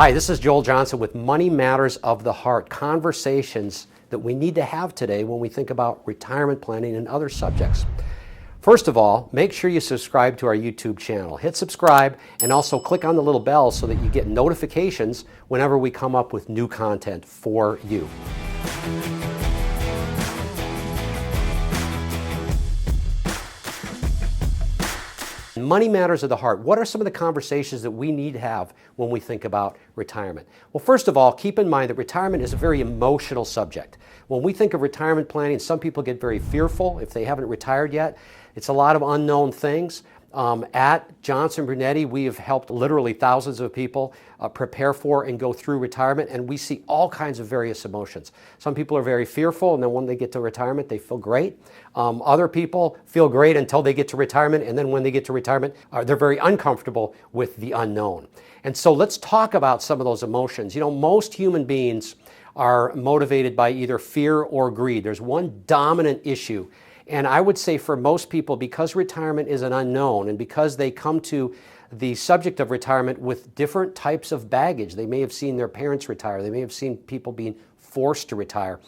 Hi, this is Joel Johnson with Money Matters of the Heart, conversations that we need to have today when we think about retirement planning and other subjects. First of all, make sure you subscribe to our YouTube channel. Hit subscribe and also click on the little bell so that you get notifications whenever we come up with new content for you. Money Matters of the Heart. What are some of the conversations that we need to have when we think about retirement? Well, first of all, keep in mind that retirement is a very emotional subject. When we think of retirement planning, some people get very fearful if they haven't retired yet. It's a lot of unknown things. At Johnson Brunetti, we have helped literally thousands of people prepare for and go through retirement, and we see all kinds of various emotions. Some people are very fearful, and then when they get to retirement, they feel great. Other people feel great until they get to retirement, and then when they get to retirement, they're very uncomfortable with the unknown. And so let's talk about some of those emotions. You know, most human beings are motivated by either fear or greed. There's one dominant issue. And I would say for most people, because retirement is an unknown and because they come to the subject of retirement with different types of baggage, they may have seen their parents retire, they may have seen people being forced to retire,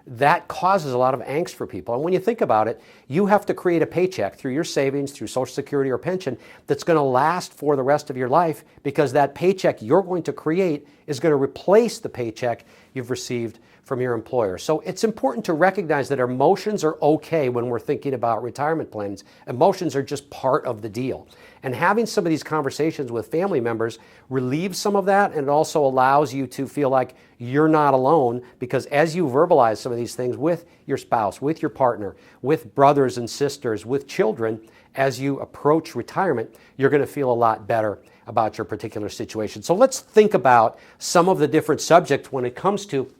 that causes a lot of angst for people. And when you think about it, you have to create a paycheck through your savings, through Social Security or pension, that's going to last for the rest of your life, because that paycheck you're going to create is going to replace the paycheck you've received from your employer. So it's important to recognize that emotions are okay when we're thinking about retirement plans. Emotions are just part of the deal. And having some of these conversations with family members relieves some of that, and it also allows you to feel like you're not alone, because as you verbalize some of these things with your spouse, with your partner, with brothers and sisters, with children, as you approach retirement, you're going to feel a lot better about your particular situation. So let's think about some of the different subjects when it comes to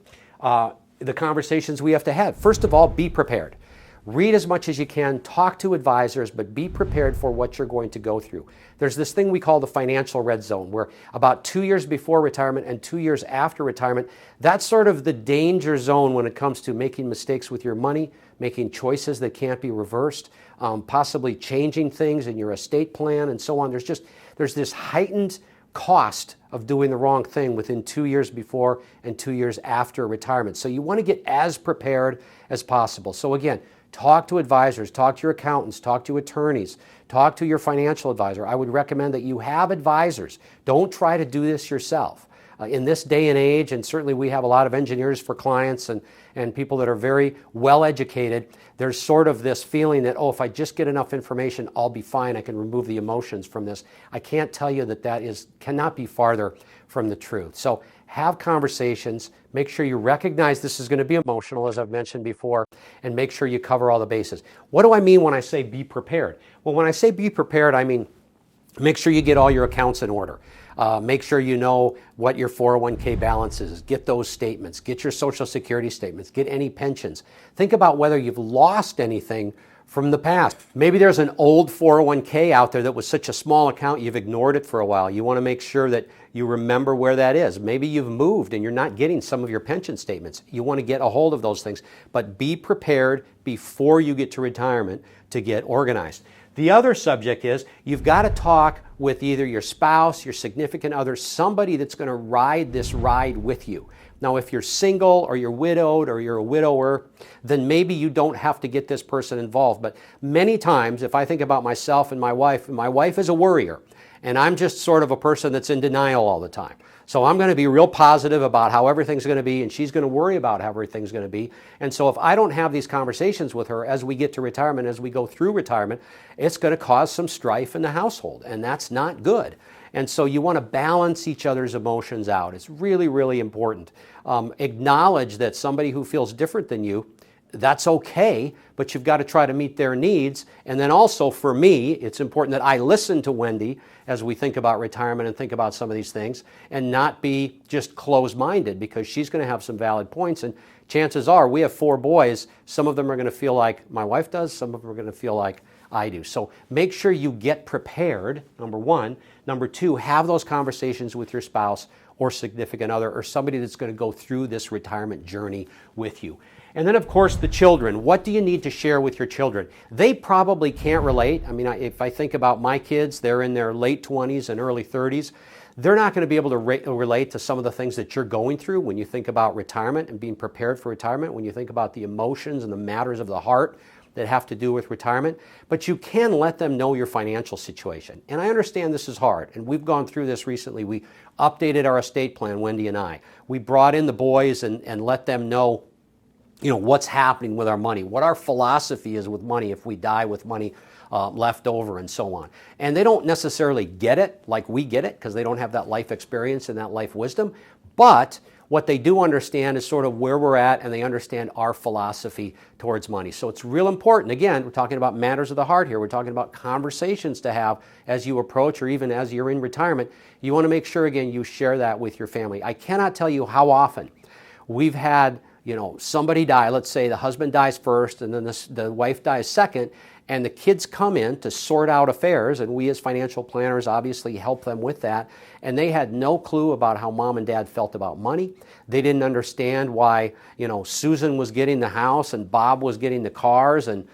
the conversations we have to have. First of all, be prepared. Read as much as you can, talk to advisors, but be prepared for what you're going to go through. There's this thing we call the financial red zone, where about 2 years before retirement and 2 years after retirement, that's sort of the danger zone when it comes to making mistakes with your money, making choices that can't be reversed, possibly changing things in your estate plan and so on. There's this heightened cost of doing the wrong thing within 2 years before and 2 years after retirement. So you want to get as prepared as possible. So again, talk to advisors, talk to your accountants, talk to attorneys, talk to your financial advisor. I would recommend that you have advisors. Don't try to do this yourself. In this day and age, and certainly we have a lot of engineers for clients and people that are very well educated, there's sort of this feeling that, oh, if I just get enough information, I'll be fine. I can remove the emotions from this. I can't tell you that cannot be farther from the truth. So have conversations, make sure you recognize this is going to be emotional, as I've mentioned before, and make sure you cover all the bases. What do I mean when I say be prepared? Well, when I say be prepared, I mean make sure you get all your accounts in order. Make sure you know what your 401k balance is. Get those statements. Get your Social Security statements. Get any pensions. Think about whether you've lost anything from the past. Maybe there's an old 401k out there that was such a small account you've ignored it for a while. You want to make sure that you remember where that is. Maybe you've moved and you're not getting some of your pension statements. You want to get a hold of those things. But be prepared before you get to retirement to get organized. The other subject is you've got to talk with either your spouse, your significant other, somebody that's going to ride this ride with you. Now, if you're single or you're widowed or you're a widower, then maybe you don't have to get this person involved. But many times, if I think about myself and my wife is a worrier, and I'm just sort of a person that's in denial all the time. So I'm going to be real positive about how everything's going to be, and she's going to worry about how everything's going to be. And so if I don't have these conversations with her as we get to retirement, as we go through retirement, it's going to cause some strife in the household, and that's not good. And so you want to balance each other's emotions out. It's really, really important. Acknowledge that somebody who feels different than you, that's okay, but you've got to try to meet their needs. And then also for me, it's important that I listen to Wendy as we think about retirement and think about some of these things, and not be just closed-minded, because she's going to have some valid points. And chances are, we have 4 boys. Some of them are going to feel like my wife does. Some of them are going to feel like I do. So make sure you get prepared, number one. Number two, have those conversations with your spouse or significant other or somebody that's going to go through this retirement journey with you. And then, of course, the children. What do you need to share with your children? They probably can't relate. I mean, if I think about my kids, they're in their late 20s and early 30s. they're not going to be able to relate to some of the things that you're going through when you think about retirement and being prepared for retirement, when you think about the emotions and the matters of the heart that have to do with retirement, but you can let them know your financial situation. And I understand this is hard, and we've gone through this recently. We updated our estate plan, Wendy and I. We brought in the boys and let them know, what's happening with our money, what our philosophy is with money if we die with money left over and so on. And they don't necessarily get it like we get it because they don't have that life experience and that life wisdom, but what they do understand is sort of where we're at, and they understand our philosophy towards money. So it's real important. Again, we're talking about matters of the heart here. We're talking about conversations to have as you approach or even as you're in retirement. You want to make sure, again, you share that with your family. I cannot tell you how often we've had somebody die. Let's say the husband dies first and then the wife dies second, and the kids come in to sort out affairs, and we as financial planners obviously help them with that, and they had no clue about how mom and dad felt about money. They didn't understand why Susan was getting the house and Bob was getting the cars and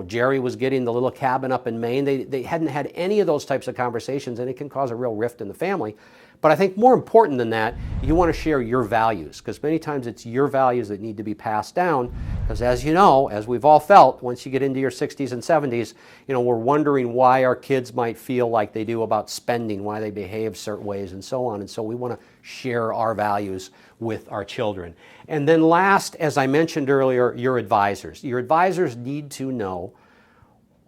Jerry was getting the little cabin up in Maine. They hadn't had any of those types of conversations, and it can cause a real rift in the family. But I think more important than that, you want to share your values, because many times it's your values that need to be passed down, because as you know, as we've all felt, once you get into your 60s and 70s, we're wondering why our kids might feel like they do about spending, why they behave certain ways and so on. And so we want to share our values with our children. And then last, as I mentioned earlier, your advisors. Your advisors need to know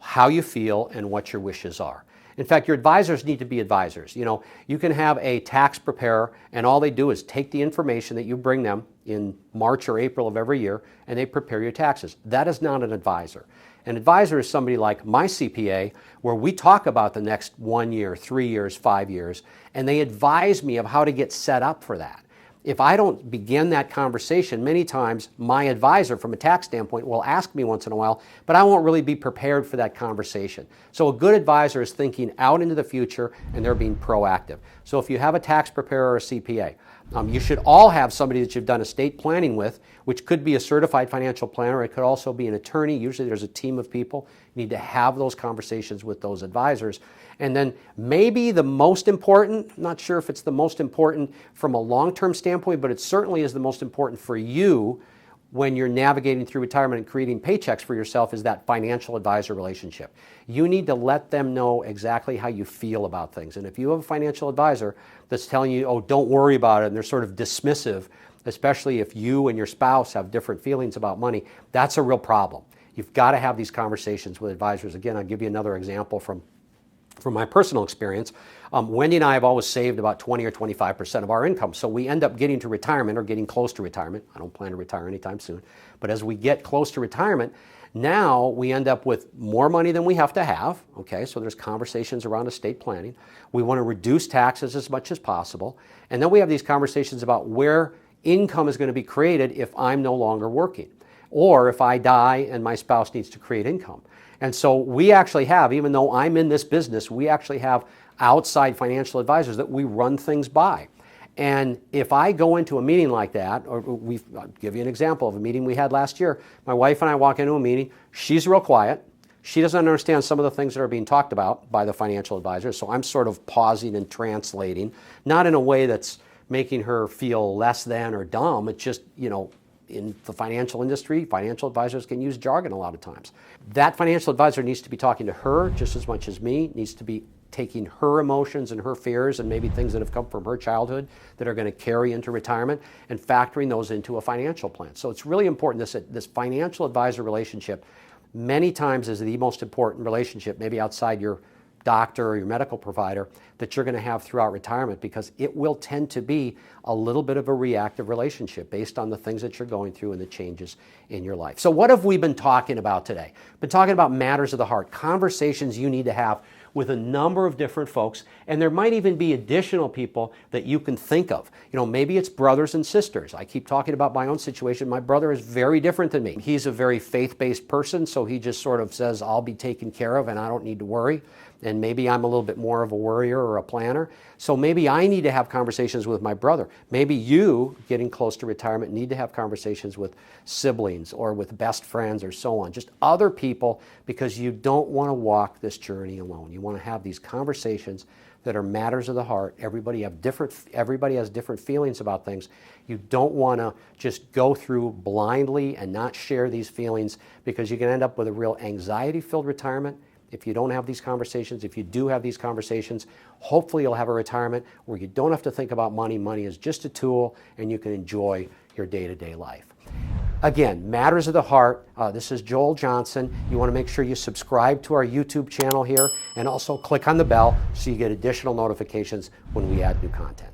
how you feel and what your wishes are. In fact, your advisors need to be advisors. You can have a tax preparer, and all they do is take the information that you bring them in March or April of every year, and they prepare your taxes. That is not an advisor. An advisor is somebody like my CPA, where we talk about the next 1 year, 3 years, 5 years, and they advise me of how to get set up for that. If I don't begin that conversation, many times my advisor from a tax standpoint will ask me once in a while, but I won't really be prepared for that conversation. So a good advisor is thinking out into the future, and they're being proactive. So if you have a tax preparer or a CPA, you should all have somebody that you've done estate planning with, which could be a certified financial planner. It could also be an attorney. Usually there's a team of people. You need to have those conversations with those advisors. And then maybe the most important, I'm not sure if it's the most important from a long-term standpoint, but it certainly is the most important for you when you're navigating through retirement and creating paychecks for yourself, is that financial advisor relationship. You need to let them know exactly how you feel about things. And if you have a financial advisor that's telling you, oh, don't worry about it, and they're sort of dismissive, especially if you and your spouse have different feelings about money, that's a real problem. You've got to have these conversations with advisors. Again, I'll give you another example from my personal experience. Wendy and I have always saved about 20 or 25% of our income. So we end up getting to retirement or getting close to retirement. I don't plan to retire anytime soon. But as we get close to retirement, now we end up with more money than we have to have. Okay, so there's conversations around estate planning. We want to reduce taxes as much as possible. And then we have these conversations about where income is going to be created if I'm no longer working, or if I die and my spouse needs to create income. And so we actually have, even though I'm in this business, we actually have outside financial advisors that we run things by. And if I go into a meeting like that, or I'll give you an example of a meeting we had last year. My wife and I walk into a meeting. She's real quiet. She doesn't understand some of the things that are being talked about by the financial advisor. So I'm sort of pausing and translating, not in a way that's making her feel less than or dumb. It's just, in the financial industry, financial advisors can use jargon a lot of times. That financial advisor needs to be talking to her just as much as me, needs to be taking her emotions and her fears and maybe things that have come from her childhood that are going to carry into retirement and factoring those into a financial plan. So it's really important, this financial advisor relationship many times is the most important relationship, maybe outside your doctor or your medical provider, that you're going to have throughout retirement, because it will tend to be a little bit of a reactive relationship based on the things that you're going through and the changes in your life. So what have we been talking about today? Been talking about matters of the heart, conversations you need to have with a number of different folks, and there might even be additional people that you can think of. Maybe it's brothers and sisters. I keep talking about my own situation. My brother is very different than me. He's a very faith-based person, so he just sort of says, I'll be taken care of and I don't need to worry. and maybe I'm a little bit more of a worrier or a planner. So maybe I need to have conversations with my brother. Maybe you, getting close to retirement, need to have conversations with siblings or with best friends or so on. Just other people, because you don't want to walk this journey alone. You want to have these conversations that are matters of the heart. Everybody has different feelings about things. You don't want to just go through blindly and not share these feelings, because you can end up with a real anxiety-filled retirement if you don't have these conversations. If you do have these conversations, hopefully you'll have a retirement where you don't have to think about money. Money is just a tool, and you can enjoy your day-to-day life. Again, Matters of the Heart. This is Joel Johnson. You want to make sure you subscribe to our YouTube channel here, and also click on the bell so you get additional notifications when we add new content.